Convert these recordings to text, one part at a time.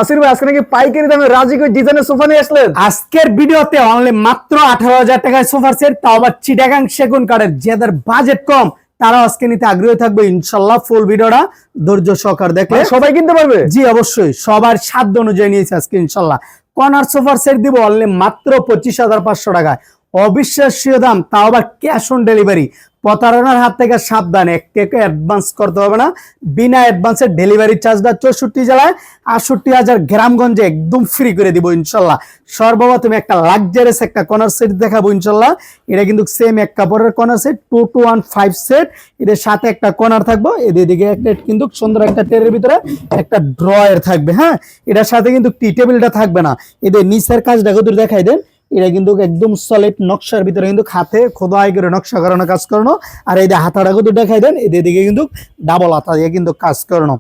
আসির ভাই আজকে নাকি পাইকারি দামে রাজকীয় ডিজাইনের সোফা নিয়ে আসলেন। আজকের ভিডিওতে অনলি মাত্র 18,000 টাকায় সোফা সেট, তাও আবার চিটাগাং সেগুন কাঠের। যাদের বাজেট কম তারা আজকে নিতে আগ্রহী থাকবে ইনশাল্লাহ। ফুল ভিডিওটা ধৈর্য সহকারে দেখলে সবাই কিনতে পারবে। জি অবশ্যই, সবার সাধ্য অনুযায়ী নিয়েছে আজকে ইনশাল্লাহ। কর্নার সোফার সেট দিব অনলি মাত্র 25,500 টাকায়। অবিশ্বাস্য দাম, তাও আবার ক্যাশ অন ডেলিভারি। প্রতারণার হাত থেকে সাবধান, এক টাকা অ্যাডভান্স করতে হবে না। বিনা অ্যাডভান্সে ডেলিভারি চার্জটা 64 জেলায় 68,000 গ্রামগঞ্জে একদম ফ্রি করে দিব ইনশাল্লাহ। সর্বপ্রথম একটা লাক্সারিয়াস একটা কর্নার সেট দেখাবো ইনশাল্লাহ। এটা কিন্তু সেম এক কাপড়ের কর্নার সেট, 2-2-1-5 সেট। এদের সাথে একটা কর্নার থাকবো, এদিকে একটা কিন্তু সুন্দর একটা টেরের ভিতরে একটা ড্রয়ার থাকবে। হ্যাঁ, এটার সাথে কিন্তু টি টেবিলটা থাকবে না। এদের নিচের কাজটা কত দেখাই দেন। এটা কিন্তু একদম সলিড নকশার ভিতরে কিন্তু হাতে খোদাই করে নকশা করানো কাজ করানো। আর এই যে হাতাটা কিন্তু দেখাই দেন, এদিকে কিন্তু ডাবল হাতা দিয়ে কিন্তু কাজ করানো।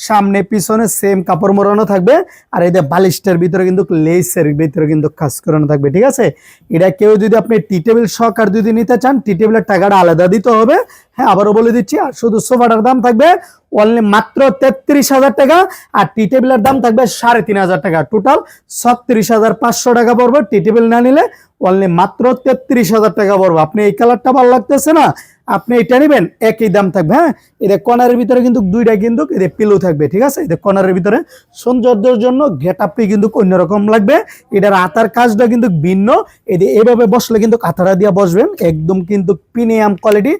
সামনে পিছনে সেম কাপড় মোড়ানো থাকবে। আর এই যে বালিশটার ভিতরে কিন্তু লেসের ভিতরে কিন্তু কাজ করানো থাকবে। ঠিক আছে, এটা কেউ যদি আপনি টি টেবিল সহকার যদি নিতে চান, টি টেবিলের টাকাটা আলাদা দিতে হবে। হ্যাঁ, আবারও বলে দিচ্ছি। আর শুধু সোফাটার দাম থাকবে অনলি মাত্র 33,000 টাকা। আর টি টেবিলের দাম থাকবে 3,500 টাকা। টোটাল 36,500 টাকা পড়বে। টি টেবিল না নিলে অনলি মাত্র 33,000 টাকা পড়বে। আপনি এই কালারটা ভালো লাগতেছে না, আপনি এটা নেবেন, একই দাম থাকবে। হ্যাঁ, এদের কর্নারের ভিতরে কিন্তু দুইটা কিন্তু এদের পিলো থাকবে। ঠিক আছে, এদের কর্নারের ভিতরে সৌন্দর্যের জন্য গেট আপটি কিন্তু অন্যরকম লাগবে। এটার হাতার কাজটা কিন্তু ভিন্ন। এদের এভাবে বসলে কিন্তু কাঁথাটা দিয়ে বসবেন, একদম কিন্তু প্রিমিয়াম কোয়ালিটি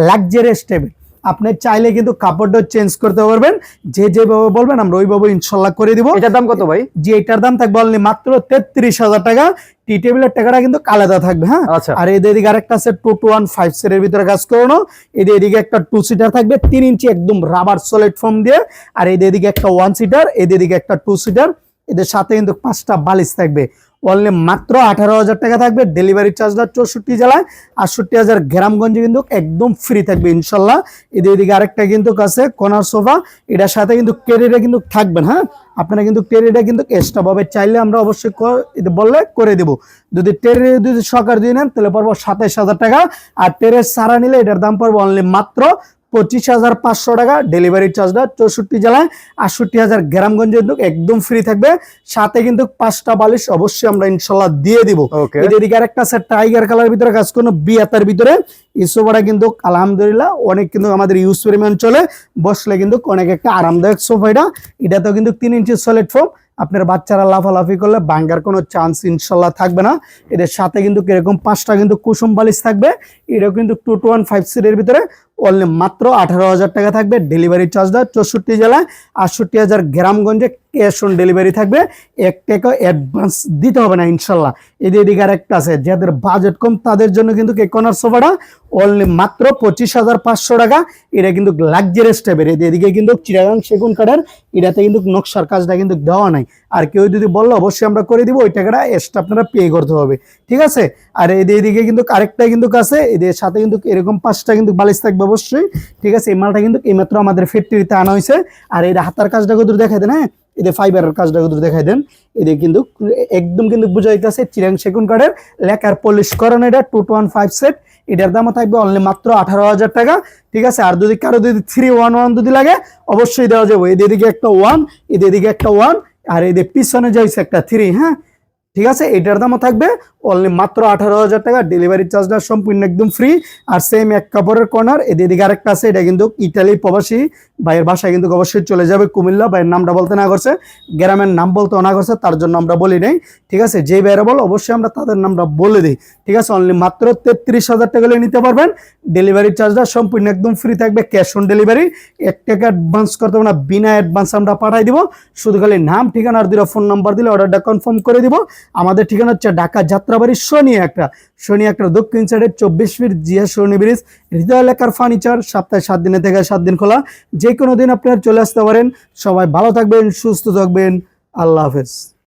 লাক্সারিয়াস টেবিল। আপনি চাইলে কিন্তু কাপড়টা চেঞ্জ করতে পারবেন, যেভাবে বলবেন আমরা ওইভাবে ইনশাল্লাহ করে দিব। এটার দাম কত ভাই? যে এটার দাম থাকবে অনলি মাত্র 33,000 টাকা। টি টেবিলের টাকাটা কিন্তু আলাদা থাকবে। হ্যাঁ, আর এদিকে আরেকটা আছে 2-2-1-5 সেটের ভিতরে কাজ করানো। এদিকে একটা 2 সিটার থাকবে 3 ইঞ্চি একদম রাবার সলিড ফোম দিয়ে। আর এদিকে একটা 1 সিটার, এদিকে একটা 2 সিটার। এদের সাথে কিন্তু 5টা বালিশ থাকবে। অনলি মাত্র 18,000 টাকা থাকবে। ডেলিভারি চার্জটা 64 জেলায় 68,000 গ্রামগঞ্জে কিন্তু একদম ফ্রি থাকবে ইনশাল্লাহ। এদিকে আরেকটা কিন্তু আছে কর্নার সোফা, এটার সাথে কিন্তু ক্যারিয়ারে কিন্তু থাকবেন। হ্যাঁ, আপনারা কিন্তু টেরিটা কিন্তু এক্সট্রা ভাবে চাইলে আমরা অবশ্যই বললে করে দেব। যদি টেরি যদি সরকার দিয়ে নেন তাহলে পড়বো 27,000 টাকা। আর টেরের সারা নিলে এটার দাম পড়বো অনলি মাত্র 25,500 টাকা। ডেলিভারি চার্জটা 64 জেলায় 68,000 গ্রামগঞ্জে একদম ফ্রি থাকবে। সাথে কিন্তু 5টা বালিশ অবশ্যই আমরা ইনশাল্লাহ দিয়ে দিব। এদিকে আরেকটা আছে টাইগার কালার ভিতরে কাজ করুন বিয়াতার ভিতরে। এই সোফাটা কিন্তু আলহামদুলিল্লাহ অনেক কিন্তু আমাদের ইউজ পরিমাণ চলে, বসলে কিন্তু অনেক একটা আরামদায়ক সোফা। এটাতেও কিন্তু 3 ইঞ্চি সলিড ফোম। আপনার বাচ্চারা লাফালাফি করলে ভাঙ্গার কোনো চান্স ইনশাল্লাহ থাকবে না। এদের সাথে কিন্তু এরকম 5টা কিন্তু কুসুম বালিশ থাকবে। এটাও কিন্তু 2-2-1-5 সিটের ভিতরে অনলি মাত্র 18,000 টাকা থাকবে। ডেলিভারি চার্জটা 64 জেলায় 68,000 গ্রামগঞ্জে ক্যাশ অন ডেলিভারি থাকবে। 1 টাকা অ্যাডভান্স দিতে হবে না ইনশাল্লাহ। এদিকে আরেকটা আছে, যাদের বাজেট কম তাদের জন্য কিন্তু কর্নার সোফাটা অনলি মাত্র 25,500 টাকা। এটা কিন্তু লাক্সারিয়াস টাইপের। এদিকে কিন্তু চিটাগাং সেগুন কাঠের, এটাতে কিন্তু নকশার কাজটা কিন্তু দেওয়া নাই। আর কেউ যদি বললো অবশ্যই আমরা করে দিব, ওই টাকাটা এক্সট্রা আপনারা পে করতে হবে। ঠিক আছে, আর এদিকে কিন্তু আরেকটা কিন্তু আছে, এদের সাথে কিন্তু এরকম 5টা কিন্তু বালিশ থাকবে অবশ্যই। ঠিক আছে, এই মালটা কিন্তু এইমাত্র আমাদের ফ্যাক্টরিতে আনা হয়েছে। আর এই হাতার কাজটা কত দেখাই দেন। হ্যাঁ, এদের ফাইবারের কাজটা কত দেখাই দেন। এদের কিন্তু একদম কিন্তু বুঝাইতেছে চিটাগাং সেগুন কাঠের লেখার পলিশ করানো। এটা 2-2-1-5 সেট। এটার দামও থাকবে অনলি মাত্র 18,000 টাকা। ঠিক আছে, আর যদি কারো যদি 3-1-1 যদি লাগে অবশ্যই দেওয়া যাবে। এদিকে একটা 1, এদিকে একটা 1, আর এদের পিছনে যাইছে একটা 3। হ্যাঁ, ঠিক আছে, এটার দামও থাকবে অনলি মাত্র 18,000 টাকা। ডেলিভারি চার্জটা সম্পূর্ণ একদম ফ্রি। আর সেম এক কাপড়ের কর্নার। এদিকে আরেকটা আছে, এটা কিন্তু ইটালি প্রবাসী ভাইয়ের বাসায় কিন্তু অবশ্যই চলে যাবে কুমিল্লা। ভাইয়ের নামটা বলতে না করছে, গ্রামের নাম বলতে না করছে, তার জন্য আমরা বলি নাই। ঠিক আছে, যে ভাইয়েরা বল অবশ্যই আমরা তাদের নামটা বলে দিই। ঠিক আছে, অনলি মাত্র 33,000 টাকা নিতে পারবেন। ডেলিভারি চার্জটা সম্পূর্ণ একদম ফ্রি থাকবে, ক্যাশ অন ডেলিভারি। 1 টাকা অ্যাডভান্স করতে হবে না, বিনা অ্যাডভান্স আমরা পাঠাই দিব। শুধু খালি নাম ঠিকানা আর 2টা ফোন নাম্বার দিলে অর্ডারটা কনফার্ম করে দিব। আমাদের ঠিকানা হচ্ছে ঢাকা যাত্রাবাড়ি শনি একটা দক্ষিণ সাইডে 24 ফিট জিয়া শনি ব্রিজ, হৃদয় এলাকার ফার্নিচার। সপ্তাহে 7 দিনে থেকে 7 দিন খোলা, যে কোনো দিন আপনারা চলে আসতে পারেন। সবাই ভালো থাকবেন, সুস্থ থাকবেন। আল্লাহ হাফেজ।